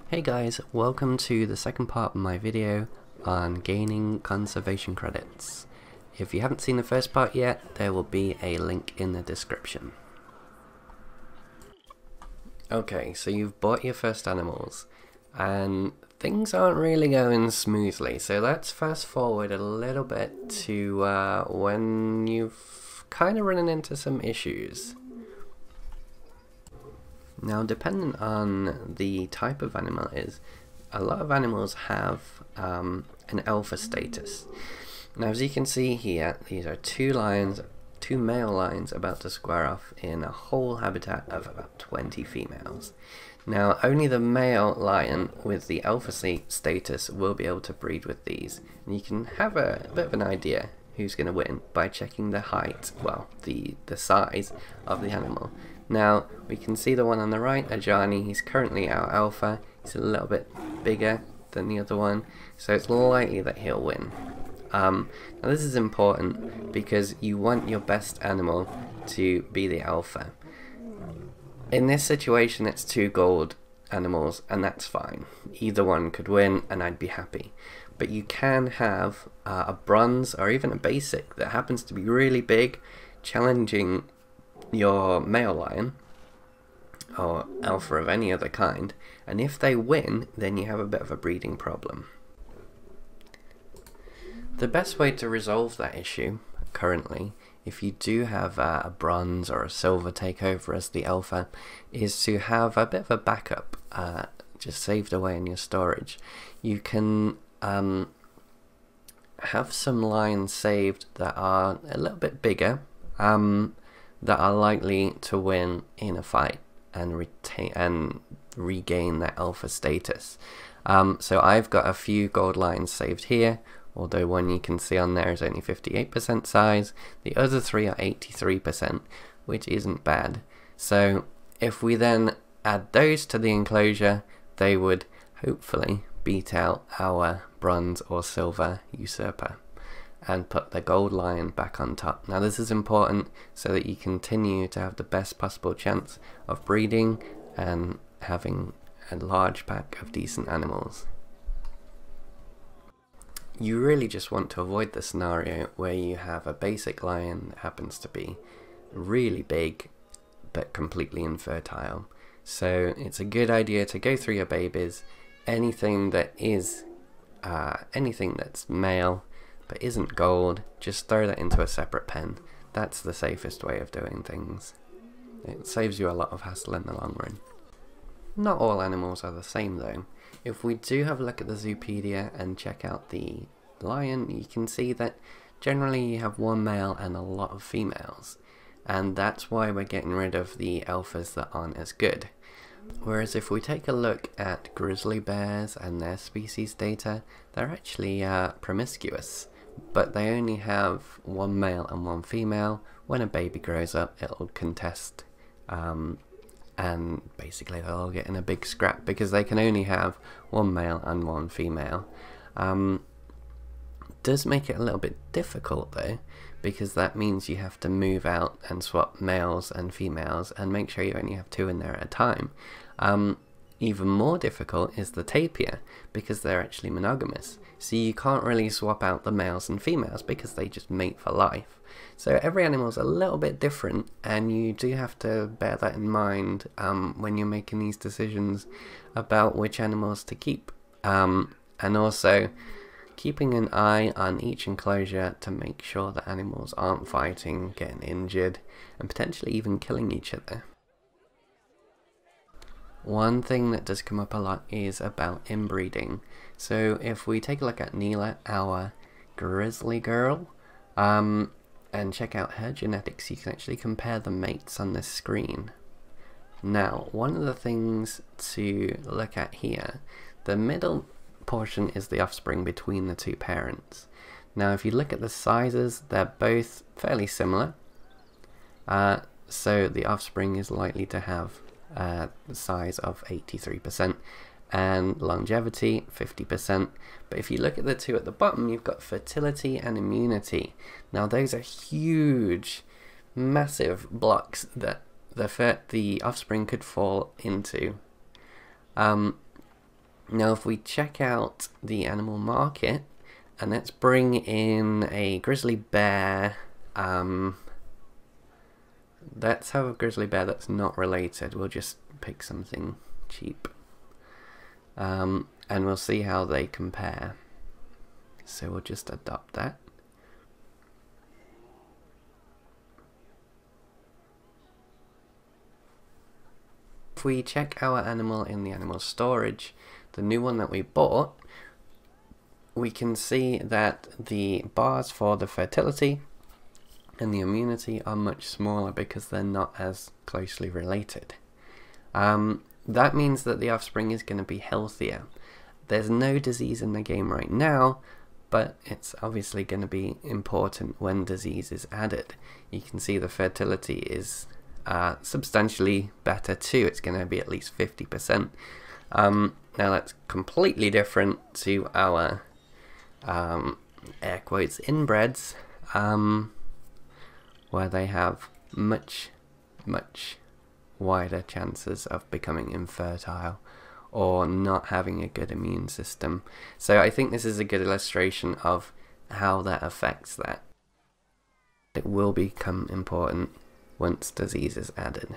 Hey guys, welcome to the second part of my video on gaining conservation credits. If you haven't seen the first part yet, there will be a link in the description. Okay, so you've bought your first animals and things aren't really going smoothly, so let's fast forward a little bit to when you've kind of run into some issues. Now, depending on the type of animal it is, a lot of animals have an alpha status. Now, as you can see here, these are two male lions about to square off in a whole habitat of about 20 females. Now, only the male lion with the alpha status will be able to breed with these, and you can have a bit of an idea who's going to win by checking the height, well, the size of the animal. Now, we can see the one on the right, Ajani, he's currently our alpha. He's a little bit bigger than the other one, so it's likely that he'll win. Now this is important because you want your best animal to be the alpha. In this situation, it's two gold animals, and that's fine. Either one could win, and I'd be happy. But you can have a bronze or even a basic that happens to be really big, challenging your male lion or alpha of any other kind, and if they win, then you have a bit of a breeding problem. The best way to resolve that issue currently, if you do have a bronze or a silver takeover as the alpha, is to have a bit of a backup just saved away in your storage. You can have some lions saved that are a little bit bigger, that are likely to win in a fight and regain that alpha status. So I've got a few gold lions saved here, although one you can see on there is only 58% size. The other three are 83%, which isn't bad. So if we then add those to the enclosure, they would hopefully beat out our bronze or silver usurper and put the gold lion back on top. Now this is important so that you continue to have the best possible chance of breeding and having a large pack of decent animals. You really just want to avoid the scenario where you have a basic lion that happens to be really big but completely infertile. So it's a good idea to go through your babies. Anything that is anything that's male but isn't gold, just throw that into a separate pen. That's the safest way of doing things. It saves you a lot of hassle in the long run. Not all animals are the same though. If we do have a look at the Zoopedia and check out the lion, you can see that generally you have one male and a lot of females, and that's why we're getting rid of the alphas that aren't as good. Whereas if we take a look at grizzly bears and their species data, they're actually promiscuous, but they only have one male and one female. When a baby grows up, it'll contest, and basically they'll all get in a big scrap because they can only have one male and one female. Does make it a little bit difficult though, because that means you have to move out and swap males and females and make sure you only have two in there at a time. Even more difficult is the tapir, because they're actually monogamous, so you can't really swap out the males and females because they just mate for life. So every animal's a little bit different, and you do have to bear that in mind when you're making these decisions about which animals to keep, and also keeping an eye on each enclosure to make sure that animals aren't fighting, getting injured, and potentially even killing each other. One thing that does come up a lot is about inbreeding. So if we take a look at Neela, our grizzly girl, and check out her genetics, you can actually compare the mates on this screen. Now, one of the things to look at here, the middle portion is the offspring between the two parents. Now if you look at the sizes, they're both fairly similar, so the offspring is likely to have the size of 83% and longevity 50%. But if you look at the two at the bottom, you've got fertility and immunity. Now those are huge, massive blocks that the offspring could fall into. Now if we check out the animal market, and let's bring in a grizzly bear. Let's have a grizzly bear that's not related. We'll just pick something cheap. And we'll see how they compare. So we'll just adopt that. If we check our animal in the animal storage, the new one that we bought, we can see that the bars for the fertility and the immunity are much smaller because they're not as closely related. That means that the offspring is going to be healthier. There's no disease in the game right now, but it's obviously going to be important when disease is added. You can see the fertility is substantially better too. It's going to be at least 50%. Now that's completely different to our air quotes inbreds, where they have much wider chances of becoming infertile or not having a good immune system. So I think this is a good illustration of how that affects that. It will become important once disease is added.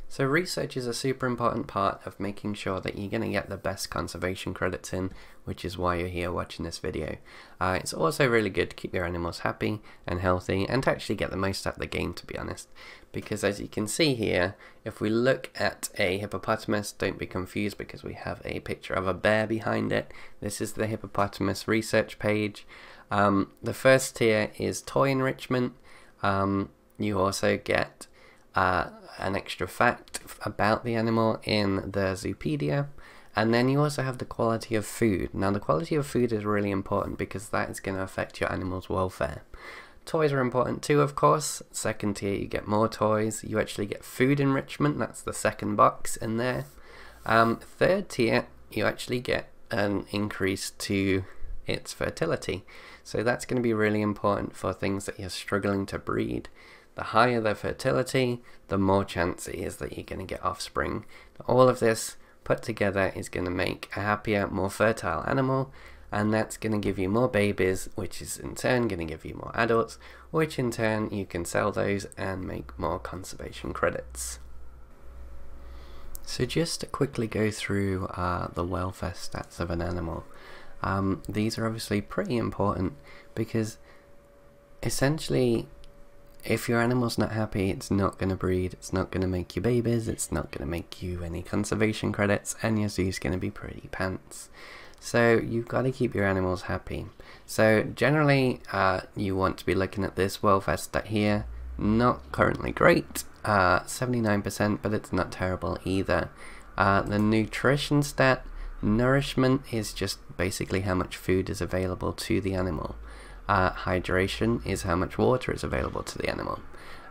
So research is a super important part of making sure that you're going to get the best conservation credits in, which is why you're here watching this video. It's also really good to keep your animals happy and healthy and to actually get the most out of the game, to be honest. Because as you can see here, if we look at a hippopotamus, don't be confused because we have a picture of a bear behind it. This is the hippopotamus research page. The first tier is toy enrichment. You also get an extra fact about the animal in the Zoopedia, and then you also have the quality of food. Now the quality of food is really important because that is going to affect your animal's welfare. Toys are important too, of course. Second tier, you get more toys. You actually get food enrichment, that's the second box in there. Third tier, you actually get an increase to its fertility. So that's going to be really important for things that you're struggling to breed. The higher the fertility, the more chance it is that you're going to get offspring. All of this put together is going to make a happier, more fertile animal, and that's going to give you more babies, which is in turn going to give you more adults, which in turn you can sell those and make more conservation credits. So just to quickly go through the welfare stats of an animal. These are obviously pretty important because essentially if your animal's not happy, it's not going to breed, it's not going to make you babies, it's not going to make you any conservation credits, and your zoo's going to be pretty pants. So you've got to keep your animals happy. So generally you want to be looking at this welfare stat here. Not currently great, 79%, but it's not terrible either. The nutrition stat, nourishment is just basically how much food is available to the animal. Hydration is how much water is available to the animal.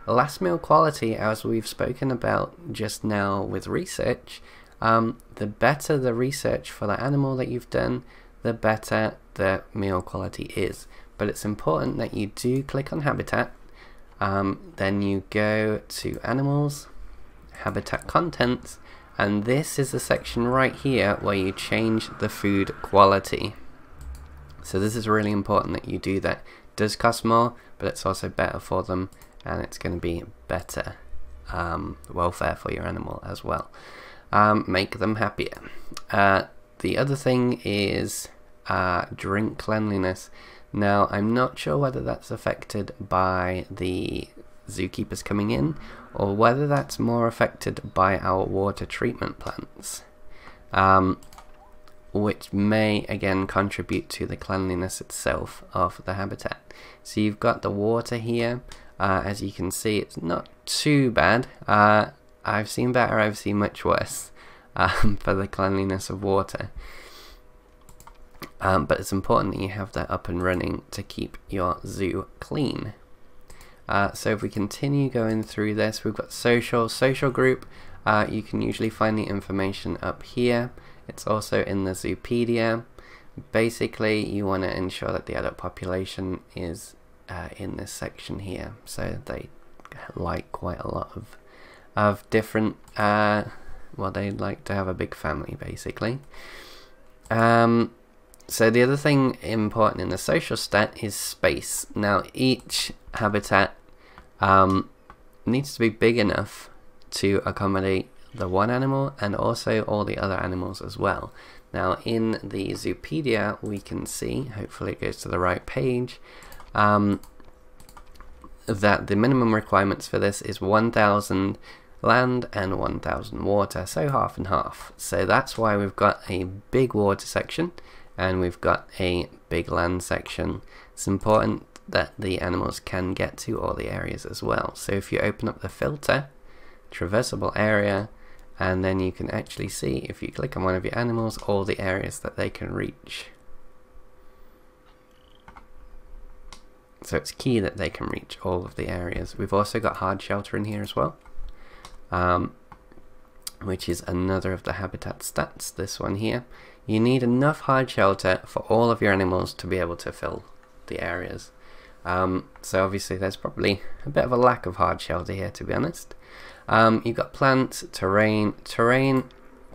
Last meal quality, as we've spoken about just now with research, the better the research for the animal that you've done, the better the meal quality is. But it's important that you do click on habitat, then you go to animals, habitat contents, and this is the section right here where you change the food quality. So this is really important that you do that. It does cost more, but it's also better for them, and it's going to be better welfare for your animal as well. Make them happier. The other thing is drink cleanliness. Now I'm not sure whether that's affected by the zookeepers coming in, or whether that's more affected by our water treatment plants. Which may again contribute to the cleanliness itself of the habitat. So you've got the water here. As you can see, it's not too bad. I've seen better, I've seen much worse for the cleanliness of water. But it's important that you have that up and running to keep your zoo clean. So if we continue going through this, we've got social group. You can usually find the information up here. It's also in the Zoopedia. Basically, you want to ensure that the adult population is in this section here. So they like quite a lot of different well, they like to have a big family basically. So the other thing important in the social stat is space. Now each habitat needs to be big enough to accommodate the one animal and also all the other animals as well. Now in the Zoopedia we can see, hopefully it goes to the right page, that the minimum requirements for this is 1,000 land and 1,000 water, so half and half. So that's why we've got a big water section and we've got a big land section. It's important that the animals can get to all the areas as well. So if you open up the filter, traversable area, and then you can actually see, if you click on one of your animals, all the areas that they can reach. So it's key that they can reach all of the areas. We've also got hard shelter in here as well, which is another of the habitat stats, this one here. You need enough hard shelter for all of your animals to be able to fill the areas. So obviously there's probably a bit of a lack of hard shelter here, to be honest. You've got plants, terrain. Terrain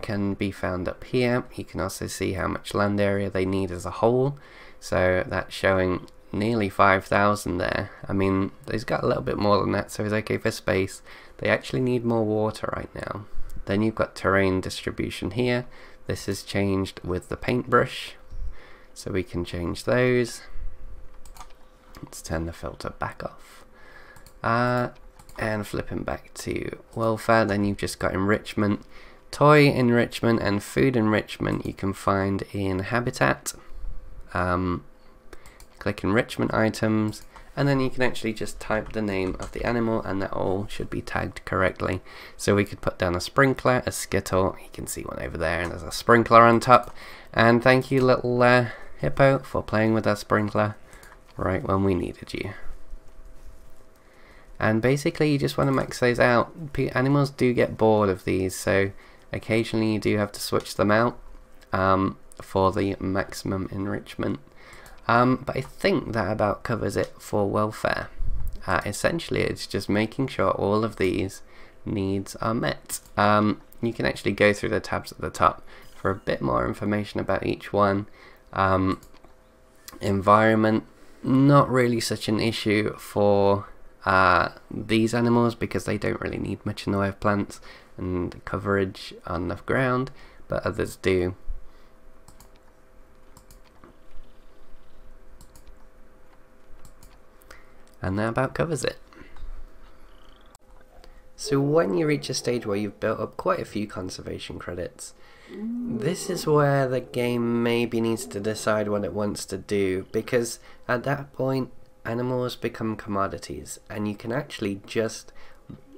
can be found up here. You can also see how much land area they need as a whole. So that's showing nearly 5,000 there. I mean, they've got a little bit more than that, so it's okay for space. They actually need more water right now. Then you've got terrain distribution here. This is changed with the paintbrush, so we can change those. Let's turn the filter back off. And flipping back to welfare, then you've just got enrichment. Toy enrichment and food enrichment you can find in habitat. Click enrichment items, and then you can actually just type the name of the animal and that all should be tagged correctly. So we could put down a sprinkler, a skittle, you can see one over there, and there's a sprinkler on top. And thank you, little hippo, for playing with that sprinkler right when we needed you. And basically you just want to max those out. Animals do get bored of these, so occasionally you do have to switch them out for the maximum enrichment. But I think that about covers it for welfare. Essentially it's just making sure all of these needs are met. You can actually go through the tabs at the top for a bit more information about each one. Environment, not really such an issue for these animals because they don't really need much in the way of plants and coverage on the ground, but others do. And that about covers it. So when you reach a stage where you've built up quite a few conservation credits, this is where the game maybe needs to decide what it wants to do, because at that point animals become commodities and you can actually just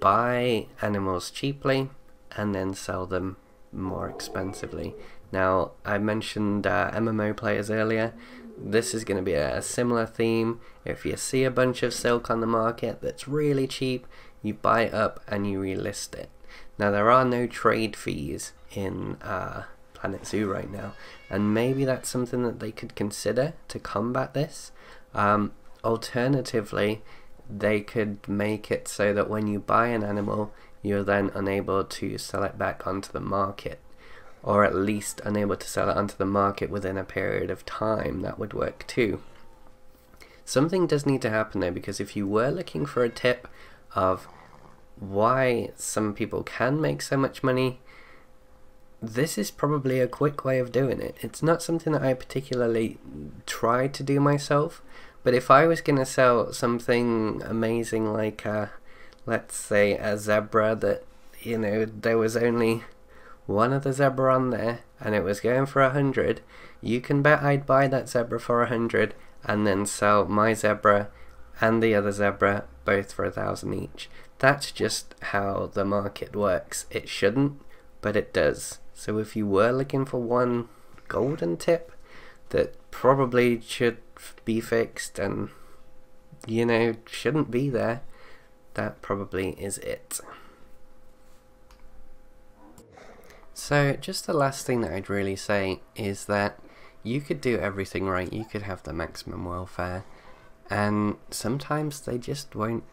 buy animals cheaply and then sell them more expensively. Now I mentioned MMO players earlier. This is going to be a similar theme. If you see a bunch of silk on the market that's really cheap, you buy it up and you relist it. Now there are no trade fees in Planet Zoo right now, and maybe that's something that they could consider to combat this. Alternatively, they could make it so that when you buy an animal, you're then unable to sell it back onto the market, or at least unable to sell it onto the market within a period of time. That would work too. Something does need to happen though, because if you were looking for a tip of why some people can make so much money, this is probably a quick way of doing it. It's not something that I particularly tried to do myself, but if I was going to sell something amazing like let's say a zebra that, you know, there was only one other zebra on there and it was going for 100, you can bet I'd buy that zebra for 100 and then sell my zebra and the other zebra both for 1,000 each. That's just how the market works. It shouldn't, but it does. So if you were looking for one golden tip that probably should be fixed and, you know, shouldn't be there, that probably is it. So just the last thing that I'd really say is that you could do everything right. You could have the maximum welfare, and sometimes they just won't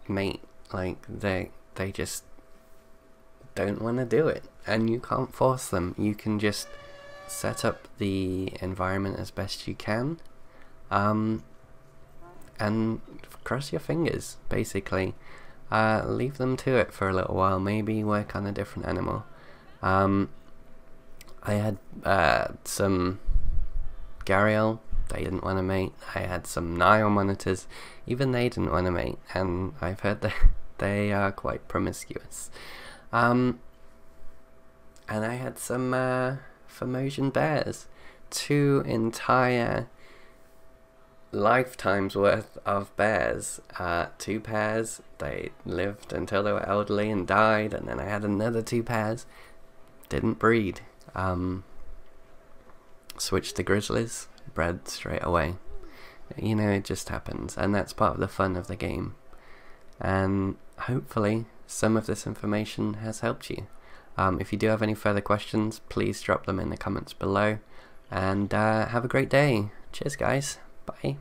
mate. Like they just don't want to do it, and you can't force them. You can just set up the environment as best you can, and cross your fingers, basically. Leave them to it for a little while, maybe work on a different animal. I had some Gharial, they didn't want to mate. I had some Nile monitors, even they didn't want to mate, and I've heard that they are quite promiscuous. And I had some Formosian bears, 2 entire lifetimes worth of bears. 2 pairs, they lived until they were elderly and died, and then I had another 2 pairs, didn't breed. Switched to grizzlies, bred straight away. You know, it just happens, and that's part of the fun of the game. And hopefully some of this information has helped you. If you do have any further questions, please drop them in the comments below, and have a great day. Cheers guys, bye.